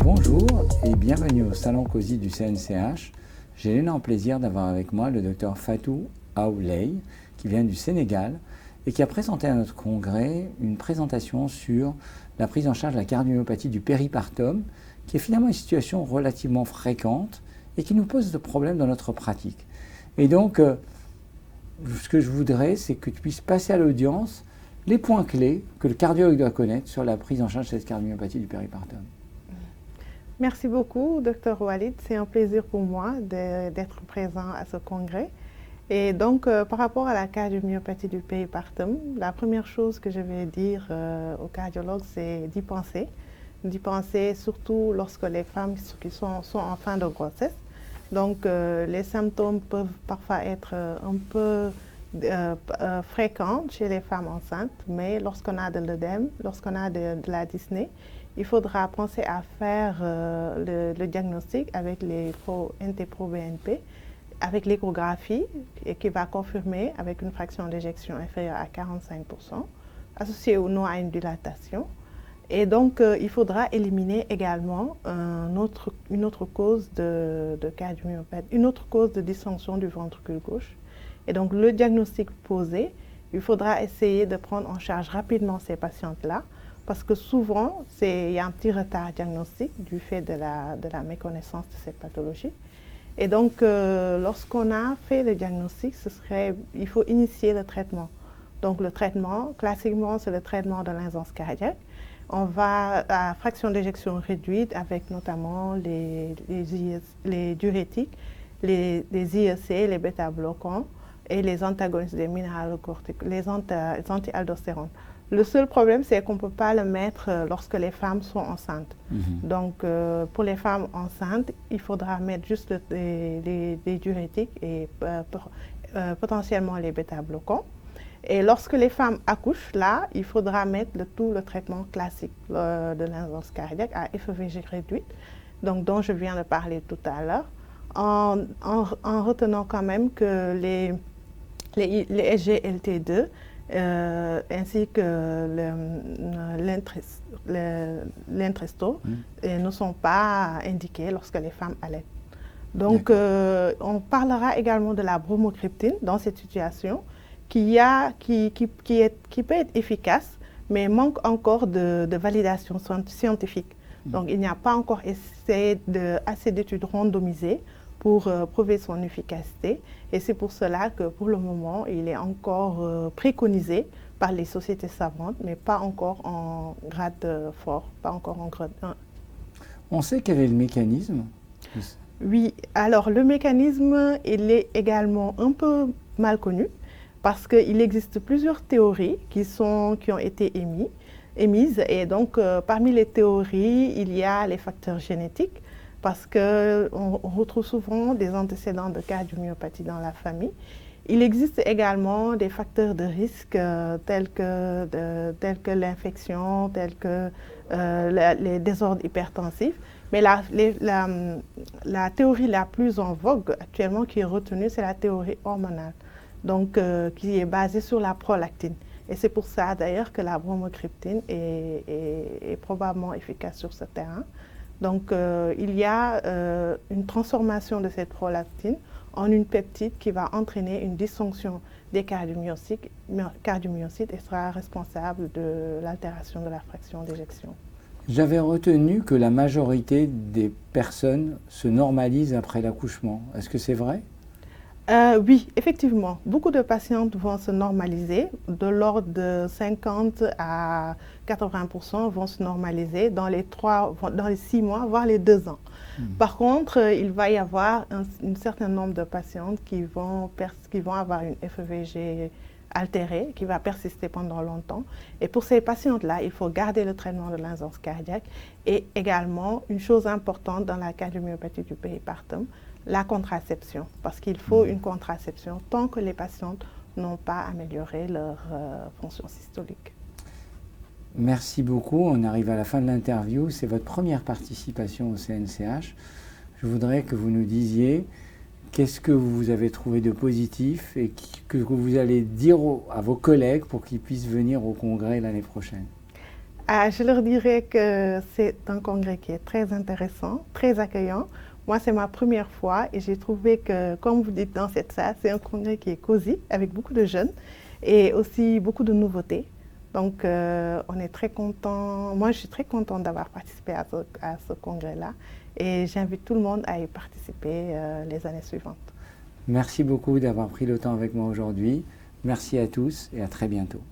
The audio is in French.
Bonjour et bienvenue au Salon COSI du CNCH. J'ai l'énorme plaisir d'avoir avec moi le docteur Fatou Aouley, qui vient du Sénégal et qui a présenté à notre congrès une présentation sur la prise en charge de la cardiomyopathie du péripartum, qui est finalement une situation relativement fréquente et qui nous pose de problèmes dans notre pratique. Et donc, ce que je voudrais, c'est que tu puisses passer à l'audience les points clés que le cardiologue doit connaître sur la prise en charge de cette cardiomyopathie du péripartum. Merci beaucoup, Dr Walid. C'est un plaisir pour moi d'être présent à ce congrès. Et donc, par rapport à la cardiomyopathie du péripartum, la première chose que je vais dire aux cardiologues, c'est d'y penser. D'y penser surtout lorsque les femmes qui sont en fin de grossesse. Donc, les symptômes peuvent parfois être un peu fréquents chez les femmes enceintes, mais lorsqu'on a de l'œdème, lorsqu'on a de la dyspnée, il faudra penser à faire le diagnostic avec les NT-proBNP, avec l'échographie qui va confirmer avec une fraction d'éjection inférieure à 45%, associée ou non à une dilatation. Et donc, il faudra éliminer également une autre cause de cardiomyopathie, une autre cause de dysfonction du ventricule gauche. Et donc, le diagnostic posé, il faudra essayer de prendre en charge rapidement ces patientes-là, parce que souvent, il y a un petit retard diagnostique du fait de la méconnaissance de cette pathologie. Et donc, lorsqu'on a fait le diagnostic, il faut initier le traitement. Donc, le traitement, classiquement, c'est le traitement de l'insuffisance cardiaque. On va à fraction d'éjection réduite avec notamment les diurétiques, les IEC, les bêta-bloquants et les antagonistes des minéralocorticoïdes, les anti-aldostérones. Le seul problème, c'est qu'on ne peut pas le mettre lorsque les femmes sont enceintes. Donc, pour les femmes enceintes, il faudra mettre juste les diurétiques et potentiellement les bêta-bloquants. Et lorsque les femmes accouchent, là, il faudra mettre tout le traitement classique de l'insuffisance cardiaque à FEVG réduite, donc dont je viens de parler tout à l'heure, en retenant quand même que les SGLT2 ainsi que l'Entresto ne sont pas indiqués lorsque les femmes allaitent. Donc, on parlera également de la bromocriptine dans cette situation qui peut être efficace, mais manque encore de validation scientifique. Donc, il n'y a pas encore assez d'études randomisées pour prouver son efficacité. Et c'est pour cela que, pour le moment, il est encore préconisé par les sociétés savantes, mais pas encore en grade fort, pas encore en grade 1. On sait quel est le mécanisme? Oui, alors le mécanisme, il est également un peu mal connu parce qu'il existe plusieurs théories qui ont été émises. Et donc, parmi les théories, il y a les facteurs génétiques, parce qu'on retrouve souvent des antécédents de cardiomyopathie dans la famille. Il existe également des facteurs de risque tels que l'infection, tels que les désordres hypertensifs. Mais la théorie la plus en vogue actuellement qui est retenue, c'est la théorie hormonale, donc qui est basée sur la prolactine. Et c'est pour ça d'ailleurs que la bromocriptine est probablement efficace sur ce terrain. Donc, il y a une transformation de cette prolactine en une peptide qui va entraîner une dysfonction des cardiomyocytes et sera responsable de l'altération de la fraction d'éjection. J'avais retenu que la majorité des personnes se normalisent après l'accouchement. Est-ce que c'est vrai? Oui, effectivement. Beaucoup de patientes vont se normaliser. De l'ordre de 50 à 80% vont se normaliser dans les 6 mois, voire les 2 ans. Par contre, il va y avoir un certain nombre de patientes qui vont avoir une FEVG altérée, qui va persister pendant longtemps. Et pour ces patientes-là, il faut garder le traitement de l'insuffisance cardiaque. Et également, une chose importante dans la cardiomyopathie du péripartum, la contraception, parce qu'il faut une contraception tant que les patientes n'ont pas amélioré leur fonction systolique. Merci beaucoup. On arrive à la fin de l'interview. C'est votre première participation au CNCH. Je voudrais que vous nous disiez qu'est-ce que vous avez trouvé de positif et que vous allez dire à vos collègues pour qu'ils puissent venir au congrès l'année prochaine. Je leur dirais que c'est un congrès qui est très intéressant, très accueillant. Moi, c'est ma première fois et j'ai trouvé que, comme vous dites dans cette salle, c'est un congrès qui est cosy, avec beaucoup de jeunes et aussi beaucoup de nouveautés. Donc, on est très content. Moi, je suis très contente d'avoir participé à ce congrès-là et j'invite tout le monde à y participer les années suivantes. Merci beaucoup d'avoir pris le temps avec moi aujourd'hui. Merci à tous et à très bientôt.